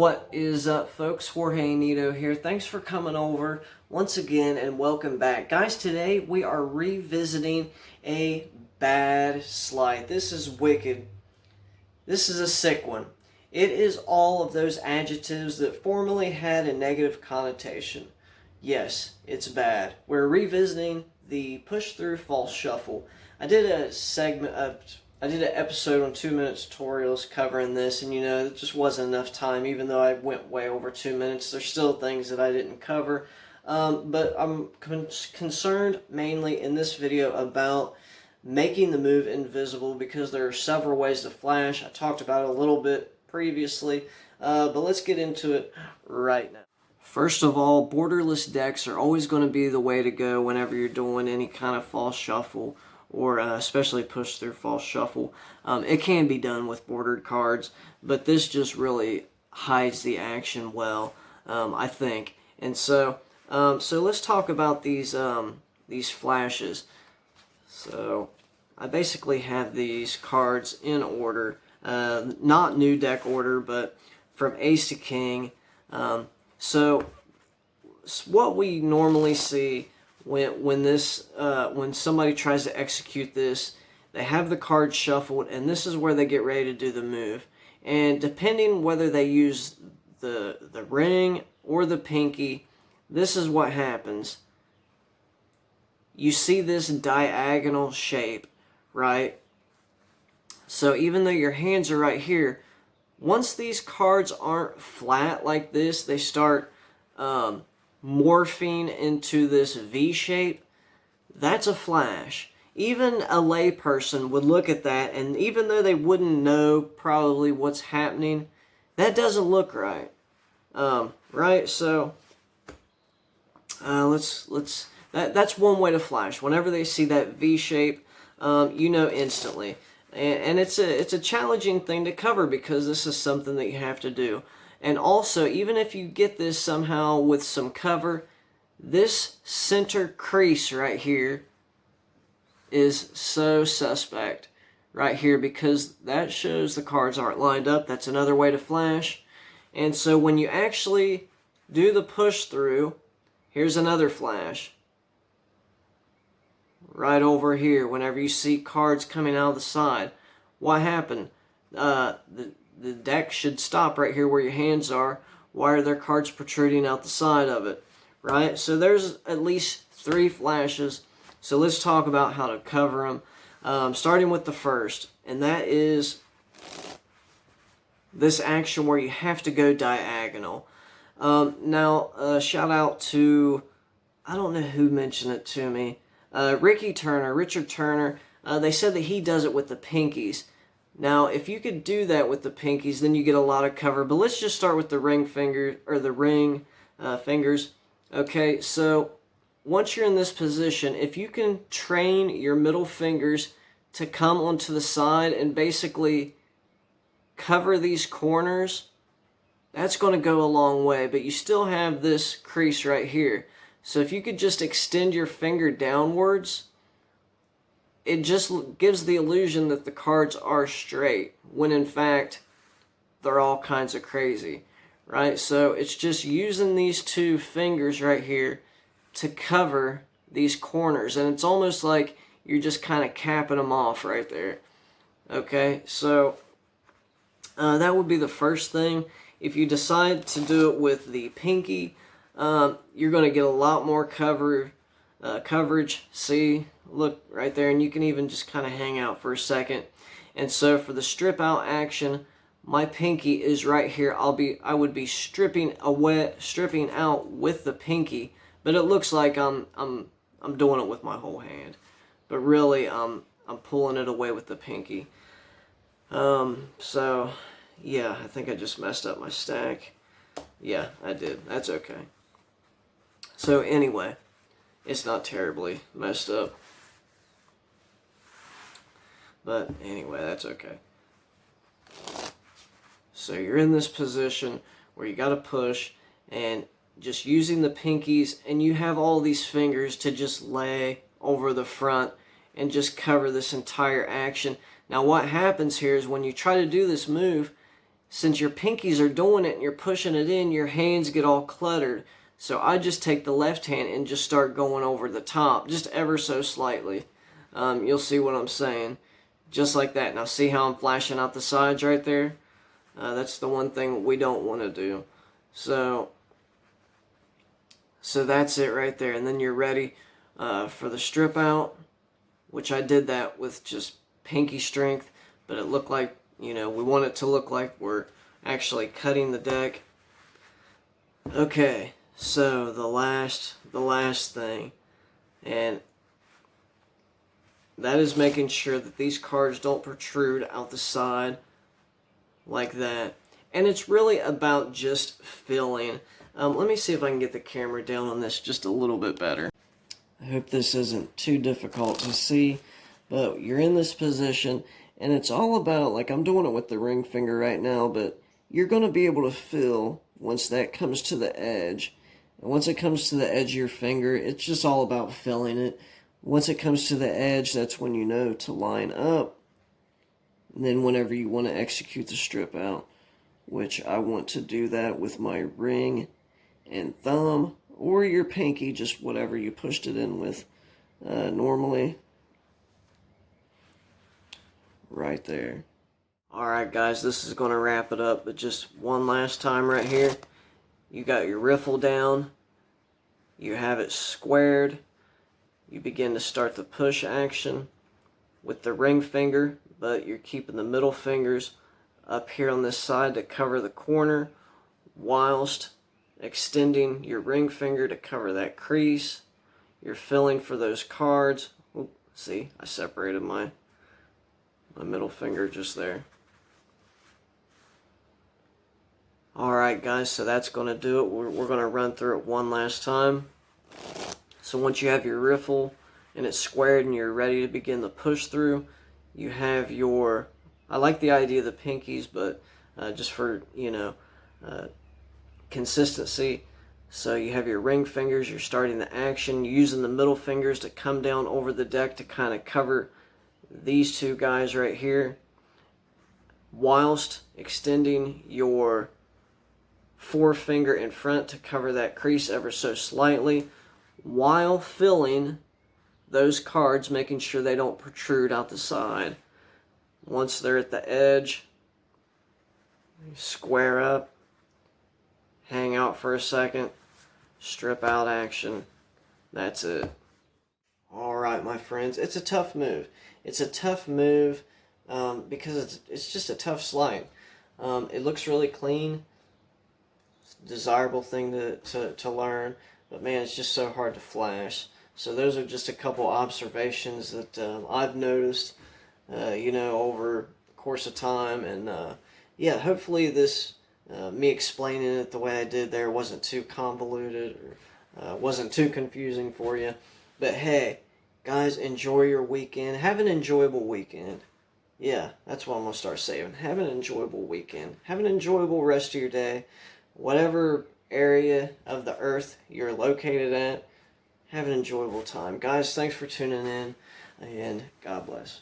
What is up, folks? Jorge Nito here. Thanks for coming over once again and welcome back. Guys, today we are revisiting a bad slide. This is wicked. This is a sick one. It is all of those adjectives that formerly had a negative connotation. Yes, it's bad. We're revisiting the push-through false shuffle. I did an episode on 2-minute tutorials covering this, and it just wasn't enough time. Even though I went way over 2 minutes, there's still things that I didn't cover. But I'm concerned mainly in this video about making the move invisible, because there are several ways to flash. I talked about it a little bit previously, but let's get into it right now. First of all, borderless decks are always going to be the way to go whenever you're doing any kind of false shuffle, or especially push through false shuffle. It can be done with bordered cards, but this just really hides the action well, I think. And so let's talk about these flashes. So I basically have these cards in order, not new deck order, but from ace to king. So what we normally see when somebody tries to execute this, they have the cards shuffled, and this is where they get ready to do the move. And depending whether they use the ring or the pinky, this is what happens. You see this diagonal shape, right? So even though your hands are right here, once these cards aren't flat like this, they start morphing into this V shape. That's a flash. Even a lay person would look at that, and even though they wouldn't know probably what's happening, that doesn't look right. Right? So that's one way to flash. Whenever they see that V shape, instantly. And it's a challenging thing to cover, because this is something that you have to do. And also, even if you get this somehow with some cover, this center crease right here is so suspect right here, because that shows the cards aren't lined up. That's another way to flash. And so when you actually do the push through, here's another flash. Right over here, whenever you see cards coming out of the side, what happened? The deck should stop right here where your hands are. Why are there cards protruding out the side of it? Right? So there's at least 3 flashes. So let's talk about how to cover them. Starting with the first, and that is this action where you have to go diagonal. Now, shout out to, I don't know who mentioned it to me, Richard Turner. They said that he does it with the pinkies. Now, if you could do that with the pinkies, then you get a lot of cover. But let's just start with the ring finger, or the ring fingers. Okay, so once you're in this position, if you can train your middle fingers to come onto the side and basically cover these corners, that's going to go a long way. But you still have this crease right here. So if you could just extend your finger downwards, it just gives the illusion that the cards are straight, when in fact they're all kinds of crazy, right? So it's just using these 2 fingers right here to cover these corners, and it's almost like you're just kind of capping them off right there. Okay, so that would be the first thing. If you decide to do it with the pinky, you're going to get a lot more coverage. See, look right there, and you can even just kind of hang out for a second. And so for the strip out action, my pinky is right here. I would be stripping out with the pinky, but it looks like I'm doing it with my whole hand, but really I'm pulling it away with the pinky. So yeah, I think I just messed up my stack. Yeah, I did. That's okay. So anyway, it's not terribly messed up. But anyway, that's okay. So you're in this position where you got to push, and just using the pinkies, and you have all these fingers to just lay over the front and just cover this entire action. Now what happens here is when you try to do this move, since your pinkies are doing it and you're pushing it in, your hands get all cluttered. So I just take the left hand and just start going over the top, just ever so slightly. You'll see what I'm saying. Just like that. Now see how I'm flashing out the sides right there? That's the one thing we don't want to do. So that's it right there. And then you're ready for the strip out, which I did that with just pinky strength, but it looked like, we want it to look like we're actually cutting the deck. Okay, so the last thing, and that is making sure that these cards don't protrude out the side like that. And it's really about just filling. Let me see if I can get the camera down on this just a little bit better. I hope this isn't too difficult to see, but you're in this position, and it's all about, like I'm doing it with the ring finger right now, but you're going to be able to fill once that comes to the edge. And once it comes to the edge of your finger, it's just all about filling it. Once it comes to the edge, that's when you know to line up. And then whenever you want to execute the strip out, which I want to do that with my ring and thumb, or your pinky, just whatever you pushed it in with normally. Right there. Alright guys, this is going to wrap it up, but just one last time right here. You got your riffle down. You have it squared. You begin to start the push action with the ring finger, but you're keeping the middle fingers up here on this side to cover the corner, whilst extending your ring finger to cover that crease. You're filling for those cards. Oop, see, I separated my middle finger just there. Alright guys, so that's going to do it. We're going to run through it one last time. So once you have your riffle and it's squared and you're ready to begin the push through, you have your, I like the idea of the pinkies, but just for, consistency. So you have your ring fingers, you're starting the action, using the middle fingers to come down over the deck to kind of cover these two guys right here, whilst extending your forefinger in front to cover that crease ever so slightly, while filling those cards, making sure they don't protrude out the side. Once they're at the edge, square up, hang out for a second, strip out action. That's it. Alright my friends, it's a tough move. It's a tough move because it's just a tough slide. It looks really clean. It's a desirable thing to learn, but man, it's just so hard to flash. So those are just a couple observations that I've noticed, over the course of time. And yeah, hopefully this, me explaining it the way I did there wasn't too convoluted or wasn't too confusing for you. But hey, guys, enjoy your weekend. Have an enjoyable weekend. Yeah, that's what I'm going to start saying. Have an enjoyable weekend. Have an enjoyable rest of your day. Whatever area of the earth you're located at, have an enjoyable time. Guys, thanks for tuning in, and God bless.